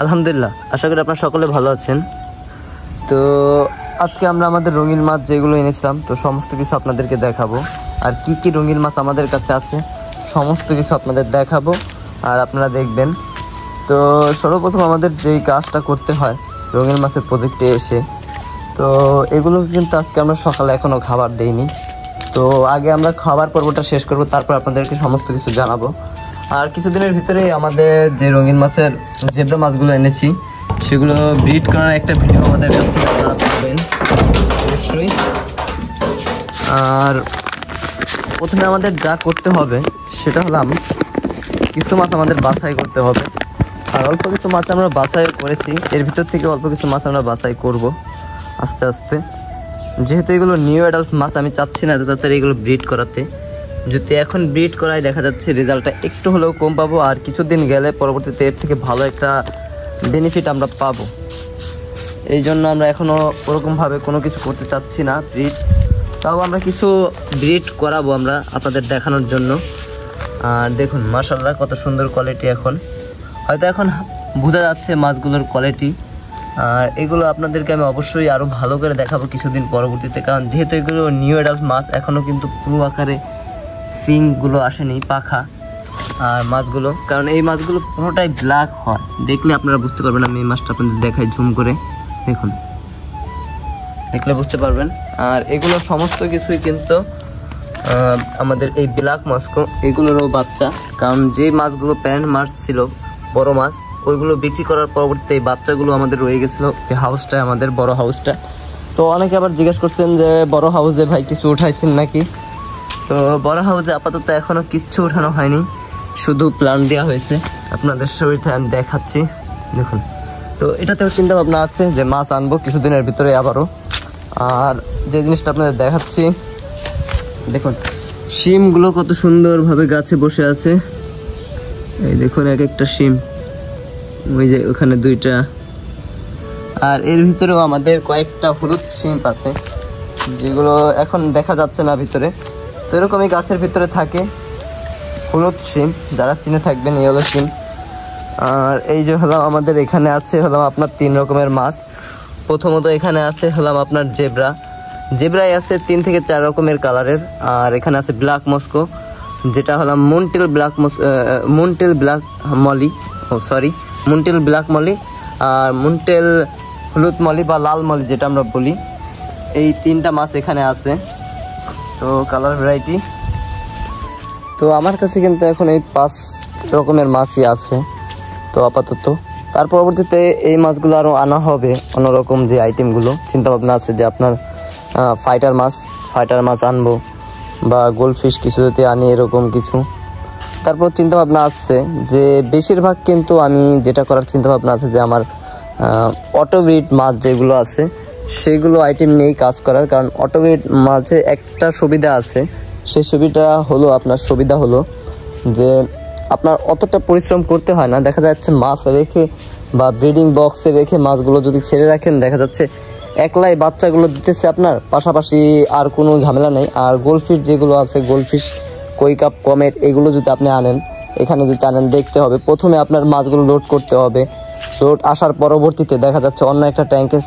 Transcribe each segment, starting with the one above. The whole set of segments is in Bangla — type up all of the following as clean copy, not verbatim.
আলহামদুলিল্লাহ, আশা করি আপনারা সকলে ভালো আছেন। তো আজকে আমরা আমাদের রঙিন মাছ যেগুলো এনেছিলাম, তো সমস্ত কিছু আপনাদেরকে দেখাবো। আর কি কি রঙিন মাছ আমাদের কাছে আছে সমস্ত কিছু আপনাদের দেখাবো আর আপনারা দেখবেন। তো সর্বপ্রথম আমাদের যেই কাজটা করতে হয় রঙিন মাছের প্রজেক্টে এসে, তো এগুলো কিন্তু আজকে আমরা সকালে এখনও খাবার দেইনি। তো আগে আমরা খাবার পর্বটা শেষ করব, তারপর আপনাদেরকে সমস্ত কিছু জানাবো। আর কিছুদিনের ভিতরে আমাদের যে রঙিন মাছের জেব্রা মাছগুলো এনেছি সেগুলো ব্রিড করার একটা ভিডিও আমাদের কাছ থেকে আপনারা পাবেন অবশ্যই। আর প্রথমে আমাদের যা করতে হবে সেটা হলাম কিছু মাছ আমাদের বাছাই করতে হবে। আর অল্প কিছু মাছ আমরা বাছাই করেছি, এর ভিতর থেকে অল্প কিছু মাছ আমরা বাছাই করব আস্তে আস্তে। যেহেতু এগুলো নিউ অ্যাডাল্ট মাছ, আমি চাচ্ছি না তাড়াতাড়ি এগুলো ব্রিড করাতে। যদি এখন ব্রিড করায় দেখা যাচ্ছে রেজাল্টটা একটু হলেও কম পাবো, আর কিছুদিন গেলে পরবর্তীতে এর থেকে ভালো একটা বেনিফিট আমরা পাবো। এই জন্য আমরা এখনও ওরকমভাবে কোনো কিছু করতে চাচ্ছি না ব্রিড। তাও আমরা কিছু ব্রিড করাবো আমরা আপনাদের দেখানোর জন্য। আর দেখুন মাশাআল্লাহ কত সুন্দর কোয়ালিটি, এখন হয়তো এখন বোঝা যাচ্ছে মাছগুলোর কোয়ালিটি। আর এগুলো আপনাদেরকে আমি অবশ্যই আরও ভালো করে দেখাবো কিছুদিন পরবর্তীতে, কারণ যেহেতু এগুলো নিউ অ্যাডাল্ট মাছ, এখনও কিন্তু পুরো আকারে ফিংগুলো আসেনি, পাখা আর মাছগুলো। কারণ এই মাছগুলো পুরোটাই ব্ল্যাক হয়, দেখলে আপনারা বুঝতে পারবেন। আমি এই মাছটা আপনাদের দেখাই জুম করে, দেখুন, দেখলে বুঝতে পারবেন। আর এগুলো সমস্ত কিছুই কিন্তু আমাদের এই ব্ল্যাক মাস্কো এগুলোরও বাচ্চা। কারণ যে মাছগুলো প্যারেন্ট মাছ ছিল বড় মাছ, ওইগুলো বিক্রি করার পরবর্তীতে এই বাচ্চাগুলো আমাদের রয়ে গেছিলো এই হাউসটা, আমাদের বড় হাউসটা। তো অনেকে আবার জিজ্ঞেস করছেন যে বড় হাউসে ভাই কিছু উঠাইছেন নাকি। তো বড় হাউসে আপাতত এখনো কিচ্ছু উঠানো হয়নি, শুধু প্ল্যান দেওয়া হয়েছে। আপনাদের শরীরটা আমি দেখাচ্ছি, দেখুন। তো এটাতেও চিন্তা ভাবনা আছে যে মাছ আনবো কিছুদিনের ভিতরে আবারও। আর যে জিনিসটা আপনাদের দেখাচ্ছি, দেখুন শিমগুলো কত সুন্দরভাবে গাছে বসে আছে। এই দেখুন এক একটা শিম, ওই যে ওখানে দুইটা। আর এর ভিতরেও আমাদের কয়েকটা হলুদ শিম আছে যেগুলো এখন দেখা যাচ্ছে না ভিতরে। তো এরকমই গাছের ভিতরে থাকে হলুদ শিম, যারা চিনে থাকবেন এই হলো শিম। আর এই যে হলাম আমাদের এখানে আছে হলাম আপনার 3 রকমের মাছ। প্রথমত এখানে আছে হলাম আপনার জেব্রাই আছে 3 থেকে 4 রকমের কালারের। আর এখানে আছে ব্ল্যাক মস্কো, যেটা হলাম মুনটেল ব্ল্যাক মলি, আর মুনটেল হলুদ মলি বা লাল মলি যেটা আমরা বলি। এই 3টা মাছ এখানে আছে, তো কালার ভ্যারাইটি। তো আমার কাছে কিন্তু এখন এই 5 রকমের মাছই আছে তো আপাতত। তার পরবর্তীতে এই মাছগুলো আরও আনা হবে, অন্যরকম যে আইটেমগুলো চিন্তা ভাবনা আছে যে আপনার ফাইটার মাছ আনবো বা গোল্ডফিশ কিছু যদি আনি, এরকম কিছু। তারপর চিন্তা ভাবনা আসছে যে বেশিরভাগ কিন্তু আমি যেটা করার চিন্তা ভাবনা আছে যে আমার অটোব্রিড মাছ যেগুলো আছে সেগুলো আইটেম নিয়েই কাজ করার। কারণ অটোব্রিড মাছে একটা সুবিধা আছে, সেই সুবিধা হলো যে আপনার অতটা পরিশ্রম করতে হয় না। দেখা যাচ্ছে মাছ রেখে বা ব্রিডিং বক্সে রেখে মাছগুলো যদি ছেড়ে রাখেন, দেখা যাচ্ছে একলাই বাচ্চাগুলো দিতেছে আপনার, পাশাপাশি আর কোনো ঝামেলা নেই। আর গোল্ডফিশ যেগুলো আছে, গোল্ডফিশ, কই কাপ, কমেট, এগুলো যদি আপনি আনেন, এখানে যদি আনেন, দেখতে হবে প্রথমে আপনার মাছগুলো লোড করতে হবে। লোড আসার পরবর্তীতে দেখা যাচ্ছে অন্য একটা ট্যাঙ্কে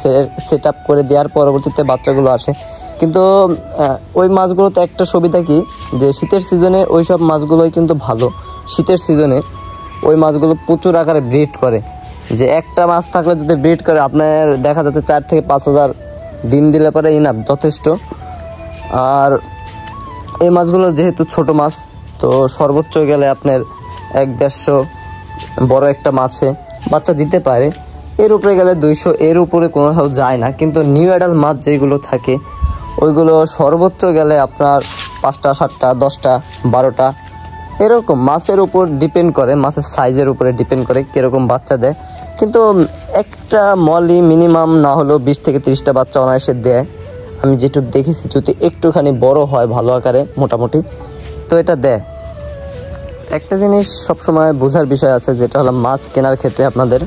সেট আপ করে দেওয়ার পরবর্তীতে বাচ্চাগুলো আসে। কিন্তু ওই মাছগুলোতে একটা সুবিধা কি, যে শীতের সিজনে ওই সব মাছগুলোই কিন্তু ভালো। শীতের সিজনে ওই মাছগুলো প্রচুর আকারে ব্রিড করে, যে একটা মাছ থাকলে যদি ব্রিড করে আপনার দেখা যাচ্ছে 4 থেকে 5 হাজার ডিম দিলে পরে ইনাফ, যথেষ্ট। আর এই মাছগুলো যেহেতু ছোট মাছ, তো সর্বোচ্চ গেলে আপনার 1-150 বড় একটা মাছে বাচ্চা দিতে পারে। এর উপরে গেলে 200, এর উপরে কোনোটাও যায় না। কিন্তু নিউ অ্যাডাল্ট মাছ যেগুলো থাকে ওইগুলো সর্বোচ্চ গেলে আপনার 5টা, 7টা, 10টা, 12টা, এরকম মাছের উপর ডিপেন্ড করে, মাছের সাইজের উপরে ডিপেন্ড করে কীরকম বাচ্চা দেয়। কিন্তু একটা মলি মিনিমাম না হলেও 20 থেকে 30টা বাচ্চা অনায়াসে দেয়, আমি যেটুকু দেখেছি। যদি একটুখানি বড় হয় ভালো আকারে মোটামুটি, তো এটা দেয়। একটা জিনিস সবসময় বোঝার বিষয় আছে, যেটা হলো মাছ কেনার ক্ষেত্রে আপনাদের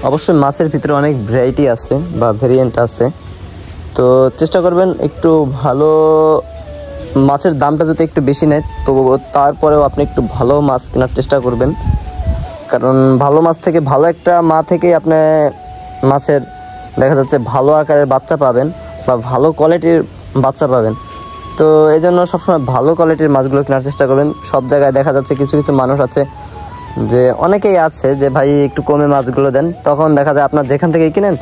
অবশ্যই মাছের ভিতরে অনেক ভ্যারাইটি আছে বা ভেরিয়েন্ট আছে। তো চেষ্টা করবেন একটু ভালো মাছের দামটা যদি একটু বেশি নেয়, তো তারপরেও আপনি একটু ভালো মাছ কেনার চেষ্টা করবেন। কারণ ভালো মাছ থেকে ভালো একটা মা থেকেই আপনি মাছের দেখা যাচ্ছে ভালো আকারের বাচ্চা পাবেন বা ভালো কোয়ালিটির বাচ্চা পাবেন। তো এই জন্য সবসময় ভালো কোয়ালিটির মাছগুলো কেনার চেষ্টা করবেন। সব জায়গায় দেখা যাচ্ছে কিছু কিছু মানুষ আছে যে অনেকেই আছে যে ভাই একটু কমে মাছগুলো দেন, তখন দেখা যায় আপনার যেখান থেকেই কিনেন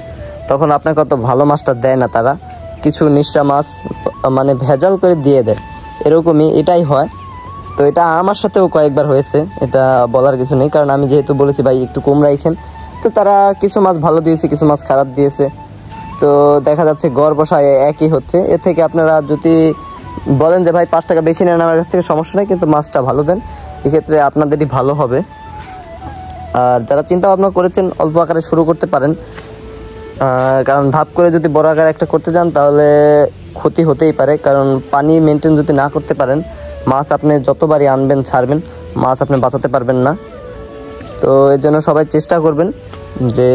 তখন আপনাকে অত ভালো মাছটা দেয় না, তারা কিছু নিঃসা মাছ মানে ভেজাল করে দিয়ে দেয়, এরকমই এটাই হয়। তো এটা আমার সাথেও কয়েকবার হয়েছে, এটা বলার কিছু নেই, কারণ আমি যেহেতু বলেছি ভাই একটু কম রাখেন, তো তারা কিছু মাছ ভালো দিয়েছে কিছু মাছ খারাপ দিয়েছে। তো দেখা যাচ্ছে গড় বসায় একই হচ্ছে। এর থেকে আপনারা যদি বলেন যে ভাই 5 টাকা বেশি নেন আমার কাছ থেকে, সমস্যা নেই, কিন্তু মাছটা ভালো দেন, এক্ষেত্রে আপনাদেরই ভালো হবে। আর যারা চিন্তা ভাবনা করেছেন অল্প আকারে শুরু করতে পারেন, কারণ ধাপ করে যদি বড় আকারে একটা করতে যান তাহলে ক্ষতি হতেই পারে। কারণ পানি মেনটেন যদি না করতে পারেন, মাছ আপনি যতবারই আনবেন ছাড়বেন, মাছ আপনি বাঁচাতে পারবেন না। তো এর জন্য সবাই চেষ্টা করবেন যে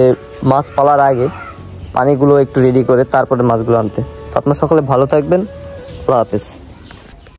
মাছ পালার আগে পানিগুলো একটু রেডি করে তারপরে মাছগুলো আনতে। তো আপনারা সকলে ভালো থাকবেন, আল্লাহ হাফেজ।